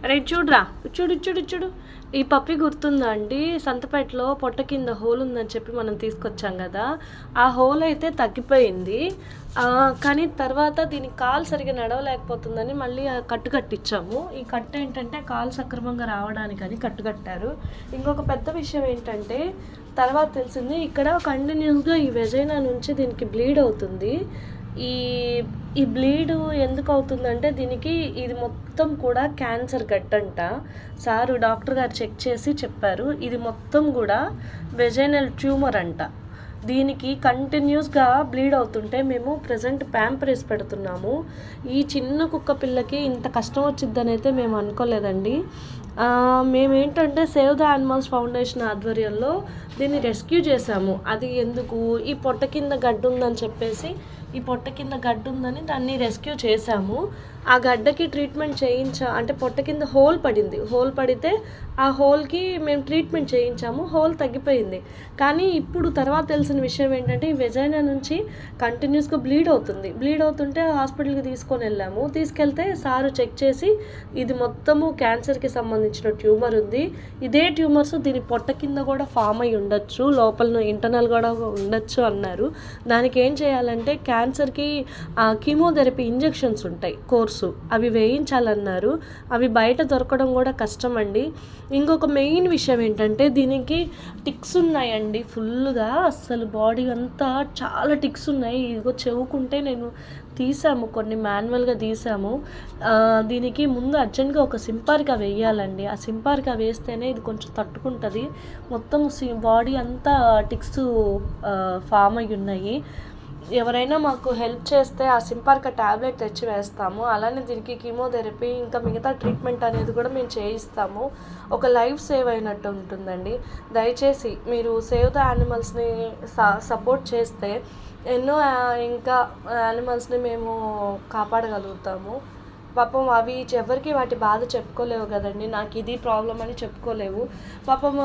అరే చూడురా, చూడు చూడు చూడు. ఈ పప్పి గుర్తుందా అండి? సంతపేటలో పొట్ట కింద హోల్ ఉందని చెప్పి మనం తీసుకొచ్చాం కదా, ఆ హోల్ అయితే తగ్గిపోయింది. కానీ తర్వాత దీనికి కాలు సరిగ్గా నడవలేకపోతుందని మళ్ళీ ఆ కట్టు కట్టించాము. ఈ కట్టు ఏంటంటే కాలు సక్రమంగా రావడానికని కట్టు కట్టారు. ఇంకొక పెద్ద విషయం ఏంటంటే తర్వాత తెలిసింది, ఇక్కడ కంటిన్యూస్గా ఈ వెజైనా నుంచి దీనికి బ్లీడ్ అవుతుంది. ఈ ఈ బ్లీడు ఎందుకు అవుతుందంటే దీనికి ఇది మొత్తం కూడా క్యాన్సర్ గడ్డంట. సారు డాక్టర్ గారు చెక్ చేసి చెప్పారు, ఇది మొత్తం కూడా వెజైనల్ ట్యూమర్ అంట. దీనికి కంటిన్యూస్గా బ్లీడ్ అవుతుంటే మేము ప్రజెంట్ ప్యాంపరేస్ పెడుతున్నాము. ఈ చిన్న కుక్క పిల్లకి ఇంత కష్టం వచ్చిద్దని అయితే మేము అనుకోలేదండి. మేమేంటంటే సేవ్ ద యానిమల్స్ ఫౌండేషన్ ఆధ్వర్యంలో దీన్ని రెస్క్యూ చేసాము. అది ఎందుకు, ఈ పొట్ట కింద గడ్డు ఉందని చెప్పేసి, ఈ పొట్ట కింద గడ్డు ఉందని దాన్ని రెస్క్యూ చేసాము. ఆ గడ్డకి ట్రీట్మెంట్ అంటే పొట్ట కింద హోల్ పడింది. హోల్ పడితే ఆ హోల్కి మేము ట్రీట్మెంట్ చేయించాము. హోల్ తగ్గిపోయింది. కానీ ఇప్పుడు తర్వాత తెలిసిన విషయం ఏంటంటే ఈ వెజైనా నుంచి కంటిన్యూస్గా బ్లీడ్ అవుతుంది. బ్లీడ్ అవుతుంటే హాస్పిటల్కి తీసుకొని వెళ్ళాము. తీసుకెళ్తే సారు చెక్ చేసి ఇది మొత్తము క్యాన్సర్కి సంబంధించిన ట్యూమర్ ఉంది. ఇదే ట్యూమర్స్ దీని పొట్ట కింద కూడా ఫామ్ అయి ఉండొచ్చు, లోపల ఇంటర్నల్ కూడా ఉండొచ్చు అన్నారు. దానికి ఏం చేయాలంటే క్యాన్సర్కి కీమోథెరపీ ఇంజెక్షన్స్ ఉంటాయి కోర్సు, అవి వేయించాలన్నారు. అవి బయట దొరకడం కూడా కష్టం అండి. ఇంకొక మెయిన్ విషయం ఏంటంటే దీనికి టిక్స్ ఉన్నాయండి ఫుల్గా. అస్సలు బాడీ అంతా చాలా టిక్స్ ఉన్నాయి. ఇదిగో చెవుకుంటే నేను తీసాము, కొన్ని మాన్యువల్గా తీసాము. దీనికి ముందు అర్జెంట్గా ఒక సింపారికా వేయాలండి. ఆ సింపారికా వేస్తేనే ఇది కొంచెం తట్టుకుంటుంది. మొత్తం బాడీ అంతా టిక్స్ ఫామ్ అయ్యి ఉన్నాయి. ఎవరైనా మాకు హెల్ప్ చేస్తే ఆ సింపార్క ట్యాబ్లెట్ తెచ్చి వేస్తాము. అలానే దీనికి కీమోథెరపీ ఇంకా మిగతా ట్రీట్మెంట్ అనేది కూడా మేము చేయిస్తాము. ఒక లైఫ్ సేవ్ అయినట్టు ఉంటుందండి. దయచేసి మీరు సేవ్ ద యానిమల్స్ని సపోర్ట్ చేస్తే ఎన్నో ఇంకా యానిమల్స్ని మేము కాపాడగలుగుతాము. పాపం అవి ఎవరికి వాటి బాధ చెప్పుకోలేవు కదండి. నాకు ఇది ప్రాబ్లం అని చెప్పుకోలేవు. పాపం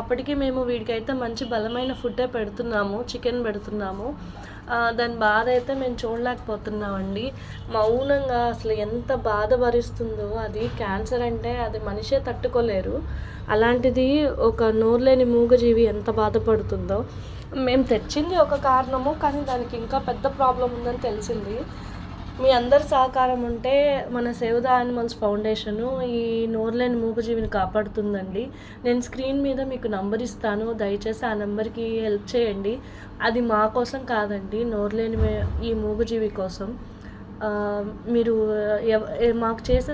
అప్పటికి మేము వీడికైతే మంచి బలమైన ఫుడ్డే పెడుతున్నాము, చికెన్ పెడుతున్నాము. దాని బాధ అయితే మేము చూడలేకపోతున్నామండి. మౌనంగా అసలు ఎంత బాధ భరిస్తుందో. అది క్యాన్సర్ అంటే అది మనిషే తట్టుకోలేరు. అలాంటిది ఒక నోరులేని మూగజీవి ఎంత బాధపడుతుందో. మేము తెచ్చింది ఒక కారణము, కానీ దానికి ఇంకా పెద్ద ప్రాబ్లం ఉందని తెలిసింది. మీ అందరి సహకారం ఉంటే మన సేవ్ ద యానిమల్స్ ఫౌండేషను ఈ నోరులేని మూగజీవిని కాపాడుతుందండి. నేను స్క్రీన్ మీద మీకు నంబర్ ఇస్తాను, దయచేసి ఆ నెంబర్కి హెల్ప్ చేయండి. అది మా కోసం కాదండి, నోరులేని ఈ మూగజీవి కోసం. మీరు మాకు చేసే